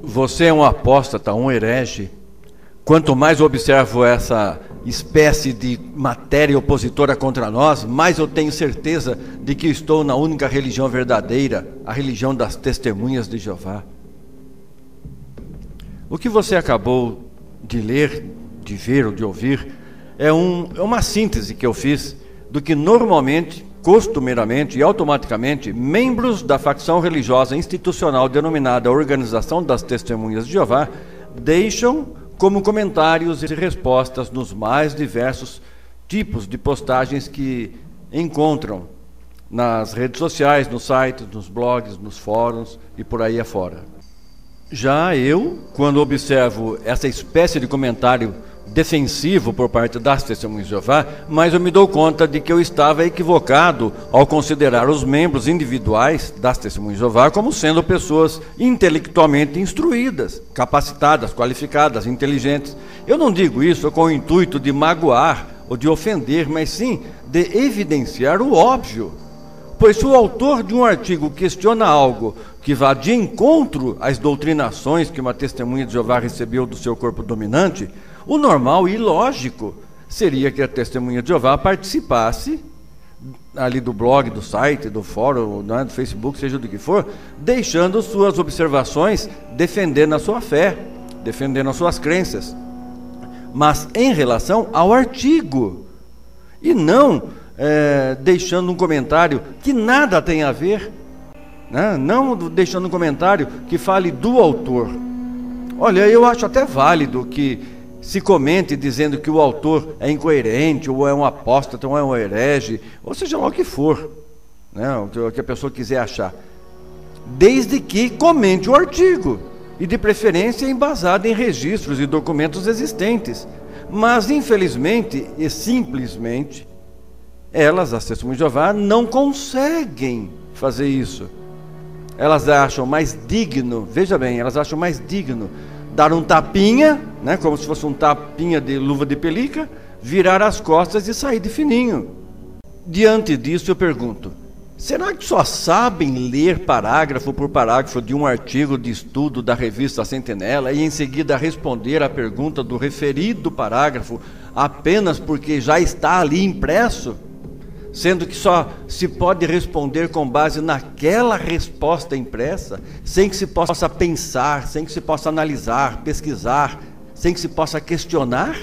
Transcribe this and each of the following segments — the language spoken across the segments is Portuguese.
você é um apóstata, um herege, quanto mais eu observo essa espécie de matéria opositora contra nós, mais eu tenho certeza de que estou na única religião verdadeira, a religião das testemunhas de Jeová. O que você acabou de ler, de ver ou de ouvir, é uma síntese que eu fiz do que normalmente, costumeiramente e automaticamente membros da facção religiosa institucional denominada Organização das Testemunhas de Jeová deixam como comentários e respostas nos mais diversos tipos de postagens que encontram nas redes sociais, nos sites, nos blogs, nos fóruns e por aí afora. Já eu, quando observo essa espécie de comentário defensivo por parte das Testemunhas de Jeová, mas eu me dou conta de que eu estava equivocado ao considerar os membros individuais das Testemunhas de Jeová como sendo pessoas intelectualmente instruídas, capacitadas, qualificadas, inteligentes. Eu não digo isso com o intuito de magoar ou de ofender, mas sim de evidenciar o óbvio. Pois se o autor de um artigo questiona algo que vá de encontro às doutrinações que uma testemunha de Jeová recebeu do seu corpo dominante, o normal e lógico seria que a testemunha de Jeová participasse ali do blog, do site, do fórum, né, do Facebook, seja do que for, deixando suas observações, defendendo a sua fé, defendendo as suas crenças, mas em relação ao artigo, e não deixando um comentário que nada tem a ver, né? Não deixando um comentário que fale do autor. Olha, eu acho até válido que se comente dizendo que o autor é incoerente, ou é um apóstata, ou é um herege, ou seja lá o que for, né? O que a pessoa quiser achar, desde que comente o artigo, e de preferência embasado em registros e documentos existentes. Mas infelizmente e simplesmente elas, as Testemunhas de Jeová, não conseguem fazer isso. Elas acham mais digno, veja bem, elas acham mais digno dar um tapinha, né, como se fosse um tapinha de luva de pelica, virar as costas e sair de fininho. Diante disso eu pergunto, será que só sabem ler parágrafo por parágrafo de um artigo de estudo da revista Sentinela e em seguida responder à pergunta do referido parágrafo apenas porque já está ali impresso? Sendo que só se pode responder com base naquela resposta impressa, sem que se possa pensar, sem que se possa analisar, pesquisar, sem que se possa questionar?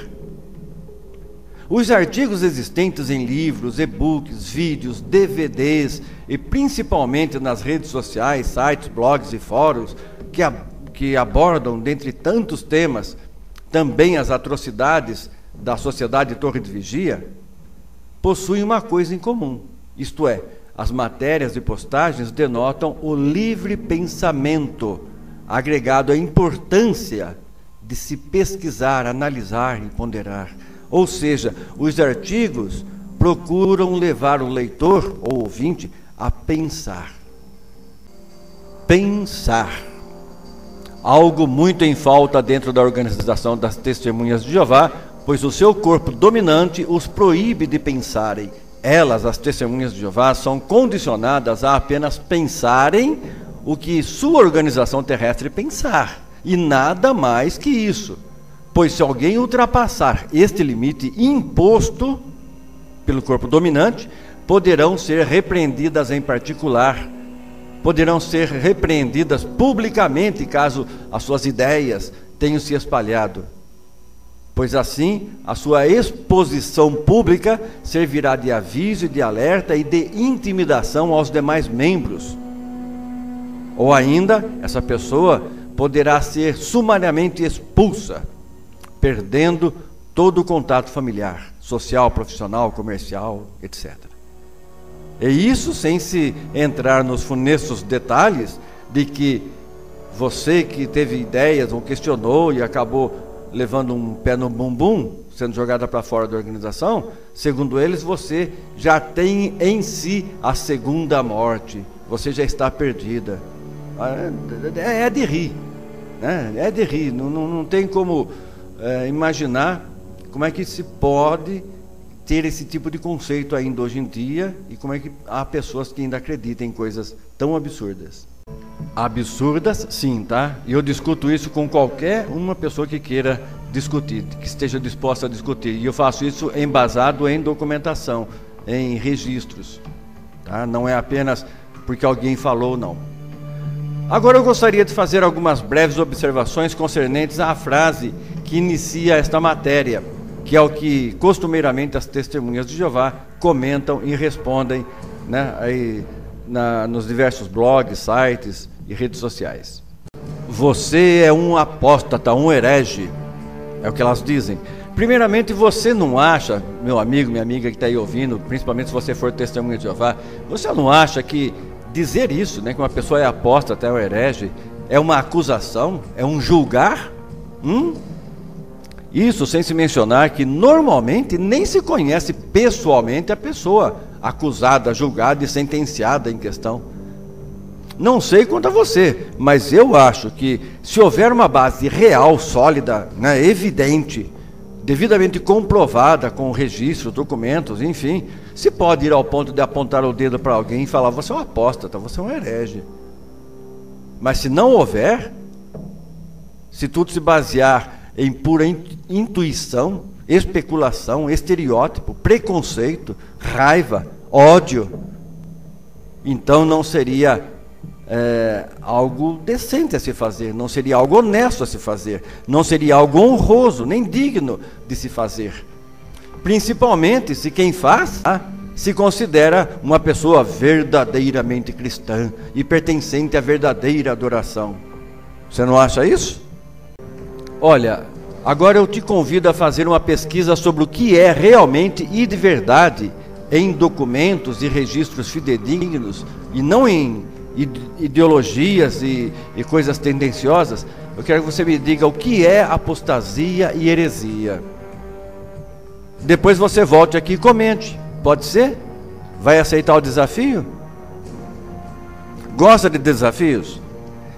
Os artigos existentes em livros, e-books, vídeos, DVDs e principalmente nas redes sociais, sites, blogs e fóruns que abordam, dentre tantos temas, também as atrocidades da sociedade Torre de Vigia, possuem uma coisa em comum, isto é, as matérias e postagens denotam o livre pensamento, agregado à importância de se pesquisar, analisar e ponderar. Ou seja, os artigos procuram levar o leitor ou ouvinte a pensar. Pensar. Algo muito em falta dentro da Organização das Testemunhas de Jeová, pois o seu corpo dominante os proíbe de pensarem. Elas, as Testemunhas de Jeová, são condicionadas a apenas pensarem o que sua organização terrestre pensar, e nada mais que isso. Pois se alguém ultrapassar este limite imposto pelo corpo dominante, poderão ser repreendidas em particular, poderão ser repreendidas publicamente caso as suas ideias tenham se espalhado. Pois assim, a sua exposição pública servirá de aviso, de alerta e de intimidação aos demais membros. Ou ainda, essa pessoa poderá ser sumariamente expulsa, perdendo todo o contato familiar, social, profissional, comercial, etc. E isso sem se entrar nos funestos detalhes de que você que teve ideias ou questionou e acabou levando um pé no bumbum, sendo jogada para fora da organização, segundo eles, você já tem em si a segunda morte, você já está perdida. É de rir, né? É de rir, não tem como imaginar como é que se pode ter esse tipo de conceito ainda hoje em dia, e como é que há pessoas que ainda acreditam em coisas tão absurdas. Absurdas, sim, tá? E eu discuto isso com qualquer uma pessoa que queira discutir, que esteja disposta a discutir. E eu faço isso embasado em documentação, em registros, tá? Não é apenas porque alguém falou, não. Agora eu gostaria de fazer algumas breves observações concernentes à frase que inicia esta matéria, que é o que costumeiramente as testemunhas de Jeová comentam e respondem, né, aí, nos diversos blogs, sites e redes sociais. Você é um apóstata, um herege, é o que elas dizem. Primeiramente, você não acha, meu amigo, minha amiga que está aí ouvindo, principalmente se você for testemunha de Jeová, você não acha que dizer isso, né, que uma pessoa é apóstata, é um herege, é uma acusação, é um julgar? Isso sem se mencionar que normalmente nem se conhece pessoalmente a pessoa acusada, julgada e sentenciada em questão. Não sei quanto a você, mas eu acho que se houver uma base real, sólida, né, evidente, devidamente comprovada com registros, documentos, enfim, se pode ir ao ponto de apontar o dedo para alguém e falar: você é um apóstata, você é um herege. Mas se não houver, se tudo se basear em pura intuição, especulação, estereótipo, preconceito, raiva, ódio, então não seria algo decente a se fazer, não seria algo honesto a se fazer, não seria algo honroso, nem digno de se fazer. Principalmente se quem faz se considera uma pessoa verdadeiramente cristã e pertencente à verdadeira adoração. Você não acha isso? Olha, agora eu te convido a fazer uma pesquisa sobre o que é realmente e de verdade em documentos e registros fidedignos, e não em ideologias e coisas tendenciosas. Eu quero que você me diga o que é apostasia e heresia. Depois você volte aqui e comente. Pode ser? Vai aceitar o desafio? Gosta de desafios?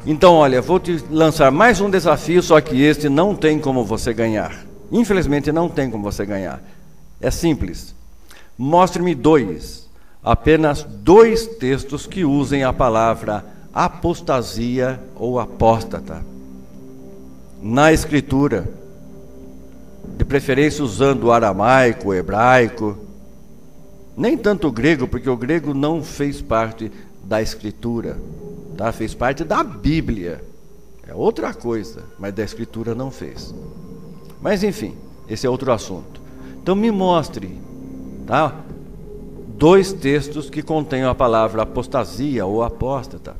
Então, olha, vou te lançar mais um desafio, só que este não tem como você ganhar. Infelizmente não tem como você ganhar. É simples. Mostre-me apenas dois textos que usem a palavra apostasia ou apóstata na Escritura, de preferência usando o aramaico, o hebraico, nem tanto o grego, porque o grego não fez parte da Escritura, tá? Fez parte da Bíblia, é outra coisa, mas da Escritura não fez. Mas enfim, esse é outro assunto. Então me mostre, tá, dois textos que contenham a palavra apostasia ou apóstata.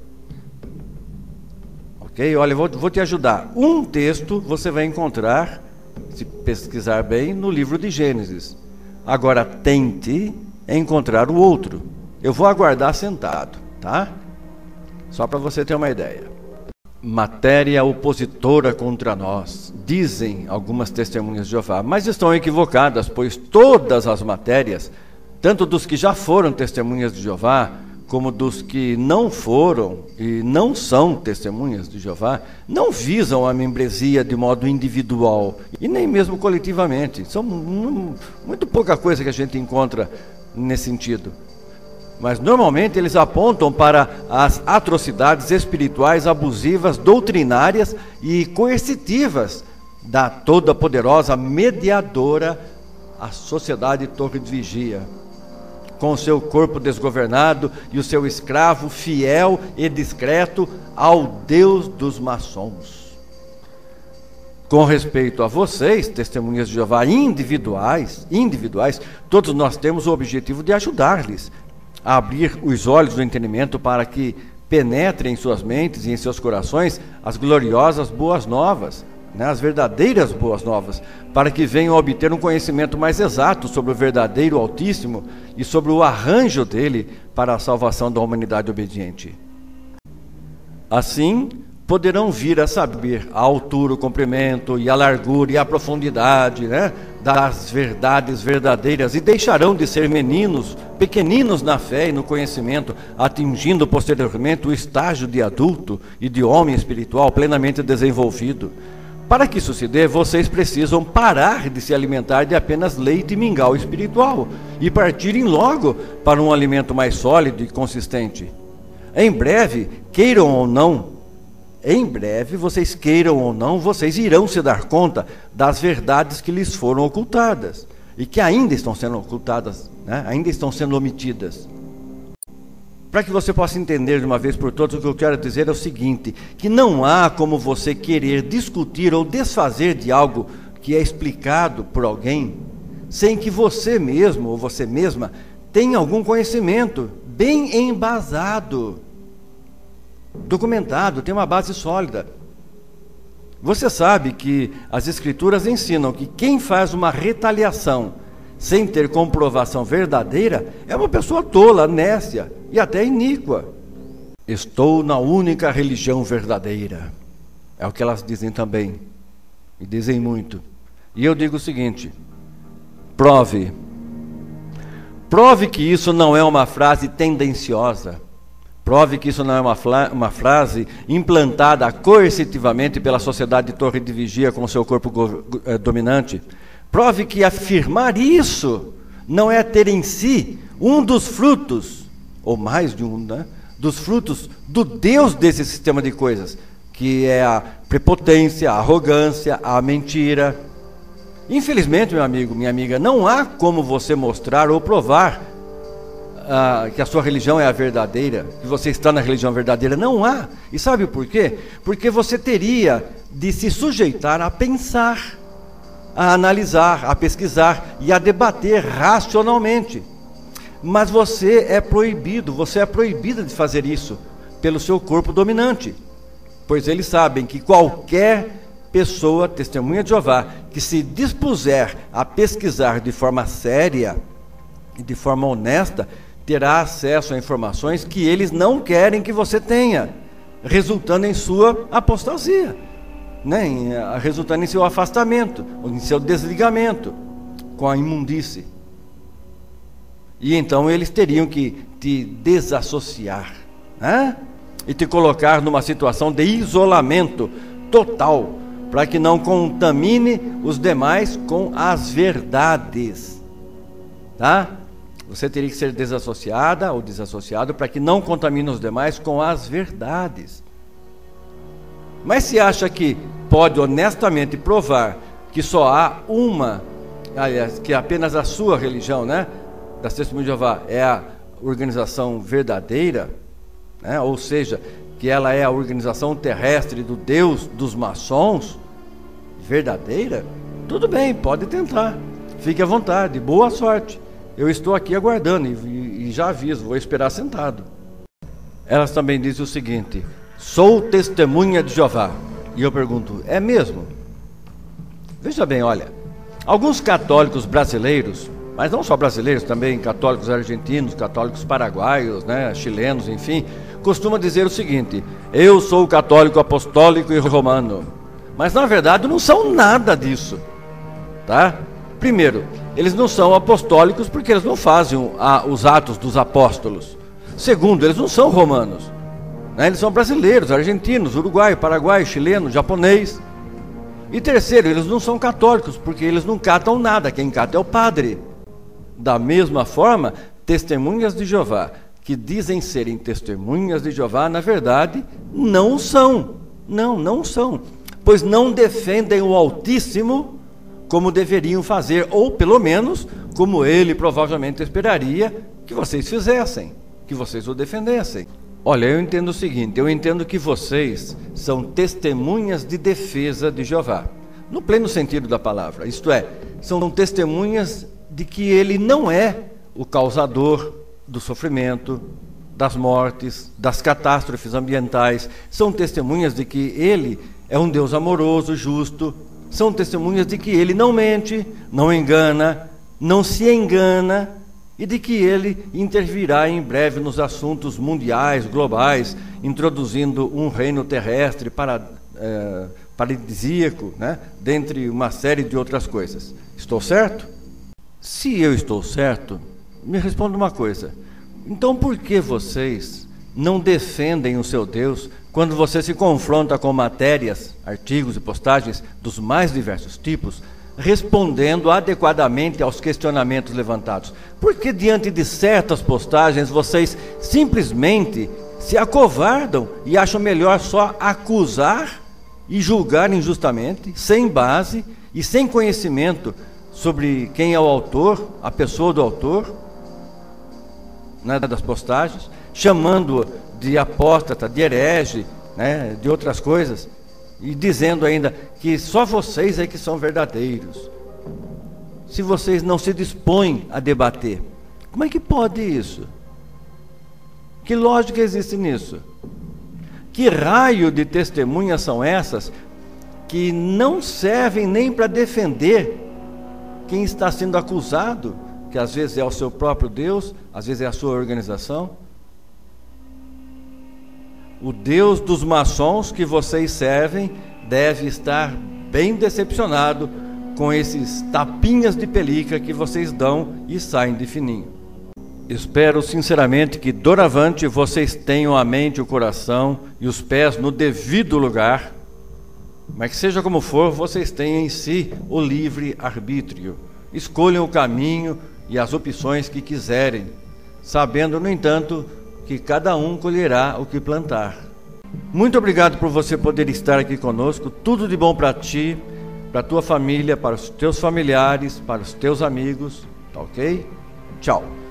Ok? Olha, eu vou te ajudar. Um texto você vai encontrar, se pesquisar bem, no livro de Gênesis. Agora tente encontrar o outro. Eu vou aguardar sentado, tá? Só para você ter uma ideia. Matéria opositora contra nós, dizem algumas testemunhas de Jeová, mas estão equivocadas, pois todas as matérias, tanto dos que já foram testemunhas de Jeová, como dos que não foram e não são testemunhas de Jeová, não visam a membresia de modo individual e nem mesmo coletivamente. São muito pouca coisa que a gente encontra nesse sentido. Mas normalmente eles apontam para as atrocidades espirituais, abusivas, doutrinárias e coercitivas da toda poderosa mediadora, a Sociedade Torre de Vigia, com o seu corpo desgovernado e o seu escravo fiel e discreto ao Deus dos maçons. Com respeito a vocês, testemunhas de Jeová individuais, todos nós temos o objetivo de ajudar-lhes a abrir os olhos do entendimento para que penetrem em suas mentes e em seus corações as gloriosas boas novas, né, as verdadeiras boas novas, para que venham a obter um conhecimento mais exato sobre o verdadeiro Altíssimo e sobre o arranjo dele para a salvação da humanidade obediente. Assim, poderão vir a saber a altura, o comprimento e a largura e a profundidade, né, das verdades verdadeiras, e deixarão de ser meninos, pequeninos na fé e no conhecimento, atingindo posteriormente o estágio de adulto e de homem espiritual plenamente desenvolvido. Para que isso se dê, vocês precisam parar de se alimentar de apenas leite e mingau espiritual e partirem logo para um alimento mais sólido e consistente. Em breve, queiram ou não, em breve, vocês queiram ou não, vocês irão se dar conta das verdades que lhes foram ocultadas e que ainda estão sendo ocultadas, né? Ainda estão sendo omitidas. Para que você possa entender de uma vez por todas, o que eu quero dizer é o seguinte, que não há como você querer discutir ou desfazer de algo que é explicado por alguém, sem que você mesmo ou você mesma tenha algum conhecimento bem embasado, documentado, tem uma base sólida. Você sabe que as Escrituras ensinam que quem faz uma retaliação sem ter comprovação verdadeira é uma pessoa tola, nécia e até iníqua. Estou na única religião verdadeira. É o que elas dizem também, e dizem muito. E eu digo o seguinte: prove que isso não é uma frase tendenciosa. Prove que isso não é uma frase implantada coercitivamente pela sociedade de torre de vigia com o seu corpo dominante. Prove que afirmar isso não é ter em si um dos frutos, ou mais de um, né, dos frutos do Deus desse sistema de coisas, que é a prepotência, a arrogância, a mentira. Infelizmente, meu amigo, minha amiga, não há como você mostrar ou provar que a sua religião é a verdadeira, que você está na religião verdadeira. Não há. E sabe por quê? Porque você teria de se sujeitar a pensar, a analisar, a pesquisar e a debater racionalmente. Mas você é proibida de fazer isso pelo seu corpo dominante, pois eles sabem que qualquer pessoa, testemunha de Jeová, que se dispuser a pesquisar de forma séria e de forma honesta, terá acesso a informações que eles não querem que você tenha, resultando em sua apostasia, né? Resultando em seu afastamento, em seu desligamento com a imundície. E então eles teriam que te desassociar, né? E te colocar numa situação de isolamento total, para que não contamine os demais com as verdades, tá? Você teria que ser desassociada ou desassociado para que não contamine os demais com as verdades. Mas se acha que pode honestamente provar que só há uma, aliás, que apenas a sua religião, né, das Testemunhas de Jeová, é a organização verdadeira, né, ou seja, que ela é a organização terrestre do Deus dos maçons, verdadeira, tudo bem, pode tentar, fique à vontade, boa sorte. Eu estou aqui aguardando e já aviso, vou esperar sentado. Elas também dizem o seguinte: sou testemunha de Jeová. E eu pergunto, é mesmo? Veja bem, olha, alguns católicos brasileiros, mas não só brasileiros, também católicos argentinos, católicos paraguaios, né, chilenos, enfim, costumam dizer o seguinte: eu sou católico apostólico e romano. Mas na verdade não são nada disso, tá? Primeiro, eles não são apostólicos porque eles não fazem os atos dos apóstolos. Segundo, eles não são romanos, né? Eles são brasileiros, argentinos, uruguaio, paraguaio, chileno, japonês. E terceiro, eles não são católicos porque eles não catam nada, quem cata é o padre. Da mesma forma, testemunhas de Jeová, que dizem serem testemunhas de Jeová, na verdade, não são. Não são. Pois não defendem o Altíssimo como deveriam fazer, ou pelo menos como ele provavelmente esperaria que vocês fizessem, que vocês o defendessem. Olha, eu entendo o seguinte, eu entendo que vocês são testemunhas de defesa de Jeová, no pleno sentido da palavra, isto é, são testemunhas de que ele não é o causador do sofrimento, das mortes, das catástrofes ambientais, são testemunhas de que ele é um Deus amoroso, justo. São testemunhas de que ele não mente, não engana, não se engana, e de que ele intervirá em breve nos assuntos mundiais, globais, introduzindo um reino terrestre paradisíaco, né? Dentre uma série de outras coisas. Estou certo? Se eu estou certo, me responda uma coisa. Então por que vocês não defendem o seu Deus quando você se confronta com matérias, artigos e postagens dos mais diversos tipos, respondendo adequadamente aos questionamentos levantados? Porque diante de certas postagens vocês simplesmente se acovardam e acham melhor só acusar e julgar injustamente, sem base e sem conhecimento sobre quem é o autor, a pessoa do autor, né, das postagens, chamando-o de apóstata, de herege, né, de outras coisas, e dizendo ainda que só vocês é que são verdadeiros. Se vocês não se dispõem a debater, como é que pode isso? Que lógica existe nisso? Que raio de testemunhas são essas que não servem nem para defender quem está sendo acusado, que às vezes é o seu próprio Deus, às vezes é a sua organização? O Deus dos maçons que vocês servem deve estar bem decepcionado com esses tapinhas de pelica que vocês dão e saem de fininho. Espero sinceramente que doravante vocês tenham a mente, o coração e os pés no devido lugar, mas que seja como for, vocês tenham em si o livre arbítrio. Escolham o caminho e as opções que quiserem, sabendo, no entanto, que cada um colherá o que plantar. Muito obrigado por você poder estar aqui conosco. Tudo de bom para ti, para a tua família, para os teus familiares, para os teus amigos, tá ok? Tchau.